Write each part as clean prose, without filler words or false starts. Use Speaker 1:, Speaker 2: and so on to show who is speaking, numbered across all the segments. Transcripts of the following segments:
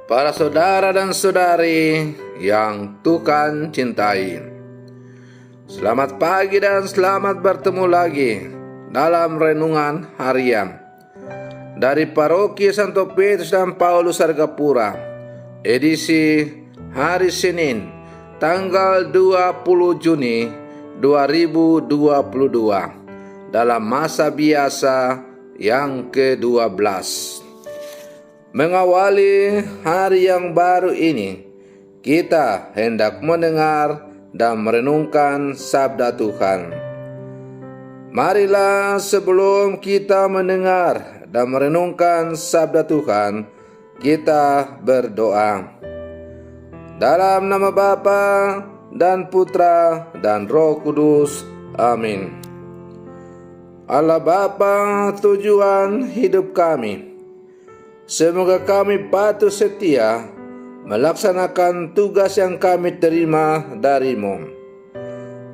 Speaker 1: Para saudara dan saudari yang Tuhan cintai, selamat pagi dan selamat bertemu lagi dalam renungan harian dari Paroki Santo Petrus dan Paulus Argapura, edisi hari Senin, tanggal 20 Juni 2022, dalam masa biasa yang ke-12. Mengawali hari yang baru ini, kita hendak mendengar dan merenungkan sabda Tuhan. Marilah sebelum kita mendengar dan merenungkan sabda Tuhan, kita berdoa. Dalam nama Bapa dan Putra dan Roh Kudus. Amin. Allah Bapa, tujuan hidup kami, semoga kami patuh setia melaksanakan tugas yang kami terima dari-Mu.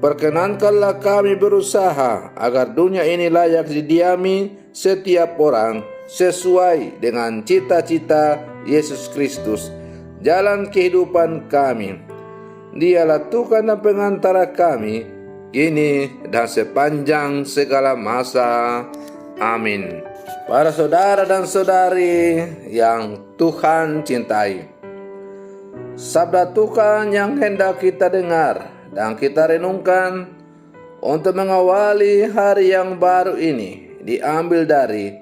Speaker 1: Perkenankanlah kami berusaha agar dunia ini layak didiami setiap orang sesuai dengan cita-cita Yesus Kristus, jalan kehidupan kami. Dialah Tuhan dan pengantara kami, kini dan sepanjang segala masa. Amin. Para saudara dan saudari yang Tuhan cintai, sabda Tuhan yang hendak kita dengar dan kita renungkan untuk mengawali hari yang baru ini diambil dari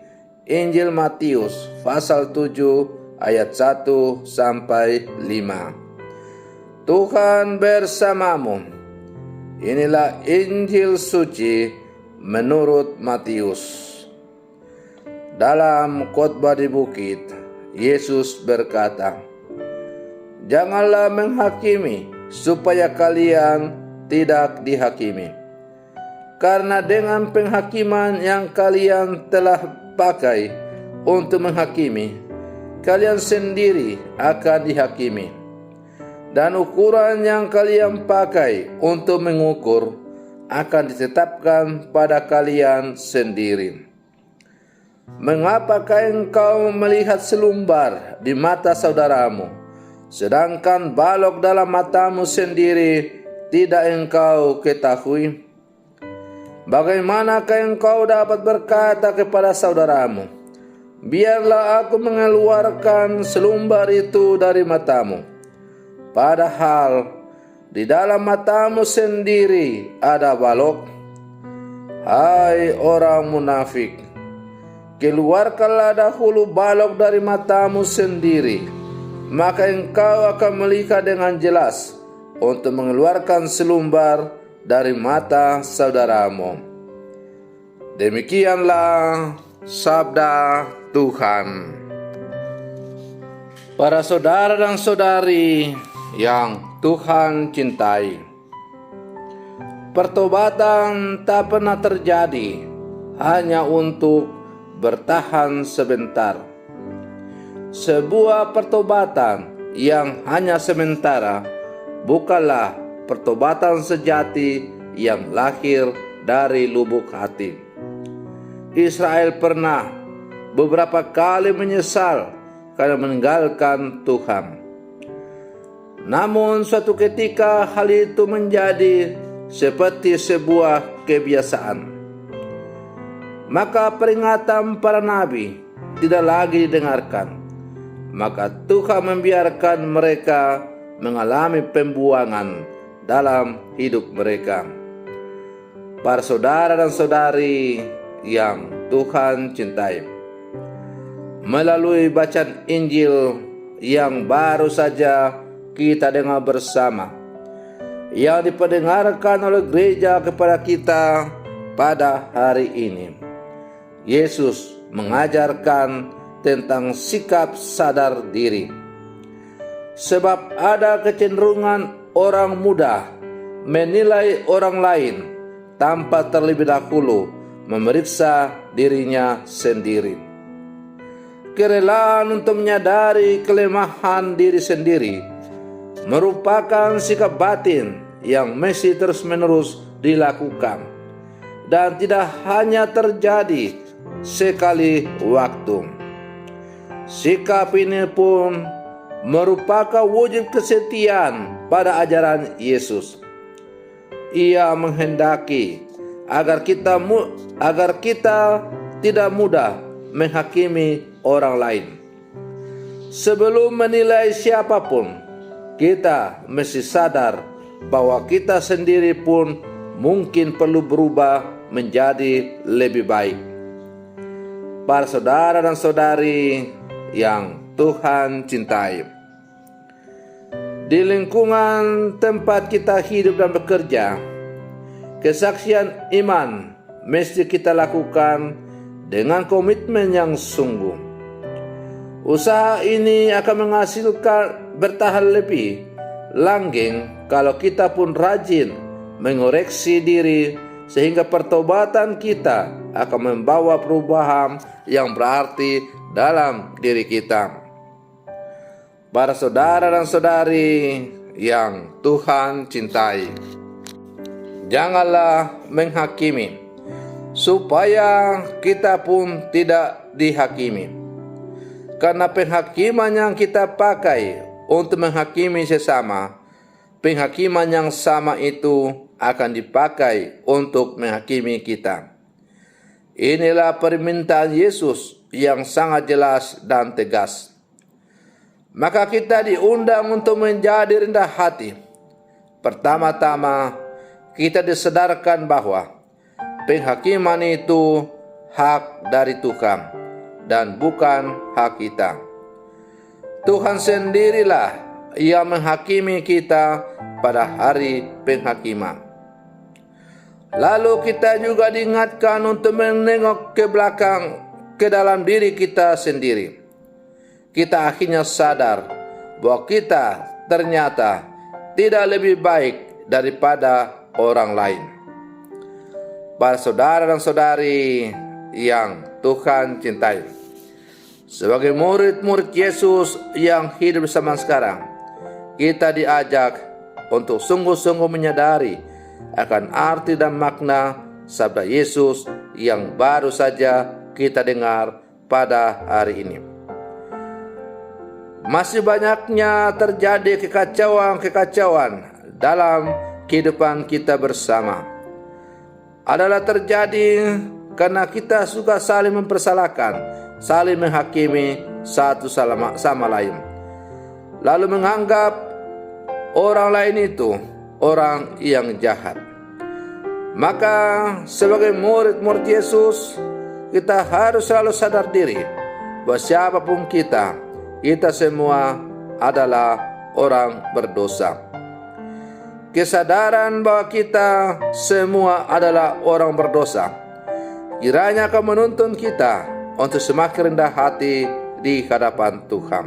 Speaker 1: Injil Matius pasal 7 ayat 1 sampai 5. Tuhan bersamamu. Inilah Injil suci menurut Matius. Dalam khotbah di bukit, Yesus berkata, "Janganlah menghakimi supaya kalian tidak dihakimi. Karena dengan penghakiman yang kalian telah pakai untuk menghakimi, kalian sendiri akan dihakimi. Dan ukuran yang kalian pakai untuk mengukur akan ditetapkan pada kalian sendiri. Mengapakah engkau melihat selumbar di mata saudaramu, sedangkan balok dalam matamu sendiri tidak engkau ketahui? Bagaimanakah engkau dapat berkata kepada saudaramu, 'Biarlah aku mengeluarkan selumbar itu dari matamu,' padahal di dalam matamu sendiri ada balok? Hai orang munafik, keluarkanlah dahulu balok dari matamu sendiri, maka engkau akan melihat dengan jelas untuk mengeluarkan selumbar dari mata saudaramu." Demikianlah sabda Tuhan. Para saudara dan saudari yang Tuhan cintai, pertobatan tak pernah terjadi hanya untuk bertahan sebentar. Sebuah pertobatan yang hanya sementara bukanlah pertobatan sejati yang lahir dari lubuk hati. Israel pernah beberapa kali menyesal karena meninggalkan Tuhan. Namun suatu ketika hal itu menjadi seperti sebuah kebiasaan. Maka peringatan para nabi tidak lagi didengarkan. Maka Tuhan membiarkan mereka mengalami pembuangan dalam hidup mereka. Para saudara dan saudari yang Tuhan cintai, melalui bacaan Injil yang baru saja kita dengar bersama, yang diperdengarkan oleh gereja kepada kita pada hari ini, Yesus mengajarkan tentang sikap sadar diri. Sebab ada kecenderungan orang muda menilai orang lain tanpa terlebih dahulu memeriksa dirinya sendiri. Kerelaan untuk menyadari kelemahan diri sendiri merupakan sikap batin yang mesti terus-menerus dilakukan, dan tidak hanya terjadi sekali waktu. Sikap ini pun merupakan wujud kesetiaan pada ajaran Yesus. Ia menghendaki agar kita tidak mudah menghakimi orang lain. Sebelum menilai siapapun, kita mesti sadar bahwa kita sendiri pun mungkin perlu berubah menjadi lebih baik. Para saudara dan saudari yang Tuhan cintai, di lingkungan tempat kita hidup dan bekerja, kesaksian iman mesti kita lakukan dengan komitmen yang sungguh. Usaha ini akan menghasilkan bertahan lebih langgeng kalau kita pun rajin mengoreksi diri, sehingga pertobatan kita akan membawa perubahan yang berarti dalam diri kita. Para saudara dan saudari yang Tuhan cintai, janganlah menghakimi, supaya kita pun tidak dihakimi. Karena penghakiman yang kita pakai untuk menghakimi sesama, penghakiman yang sama itu akan dipakai untuk menghakimi kita. Inilah permintaan Yesus yang sangat jelas dan tegas. Maka kita diundang untuk menjadi rendah hati. Pertama-tama, kita disadarkan bahwa penghakiman itu hak dari Tuhan dan bukan hak kita. Tuhan sendirilah yang menghakimi kita pada hari penghakiman. Lalu kita juga diingatkan untuk menengok ke belakang, ke dalam diri kita sendiri. Kita akhirnya sadar bahwa kita ternyata tidak lebih baik daripada orang lain. Para saudara dan saudari yang Tuhan cintai, sebagai murid-murid Yesus yang hidup bersama sekarang, kita diajak untuk sungguh-sungguh menyadari akan arti dan makna sabda Yesus yang baru saja kita dengar pada hari ini. Masih banyaknya terjadi kekacauan dalam kehidupan kita bersama. Adalah terjadi karena kita suka saling mempersalahkan, saling menghakimi satu sama lain, lalu menganggap orang lain itu orang yang jahat. Maka sebagai murid-murid Yesus, kita harus selalu sadar diri bahwa siapapun kita semua adalah orang berdosa. Kesadaran bahwa kita semua adalah orang berdosa kiranya akan menuntun kita untuk semakin rendah hati di hadapan Tuhan.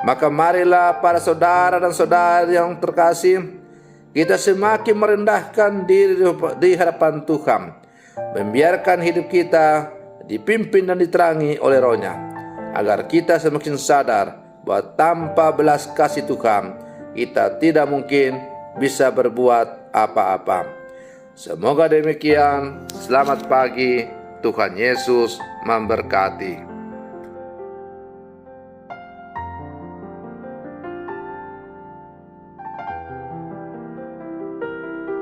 Speaker 1: Maka marilah para saudara dan saudari yang terkasih, kita semakin merendahkan diri di hadapan Tuhan, membiarkan hidup kita dipimpin dan diterangi oleh Roh-Nya, agar kita semakin sadar bahwa tanpa belas kasih Tuhan, kita tidak mungkin bisa berbuat apa-apa. Semoga demikian. Selamat pagi. Tuhan Yesus memberkati.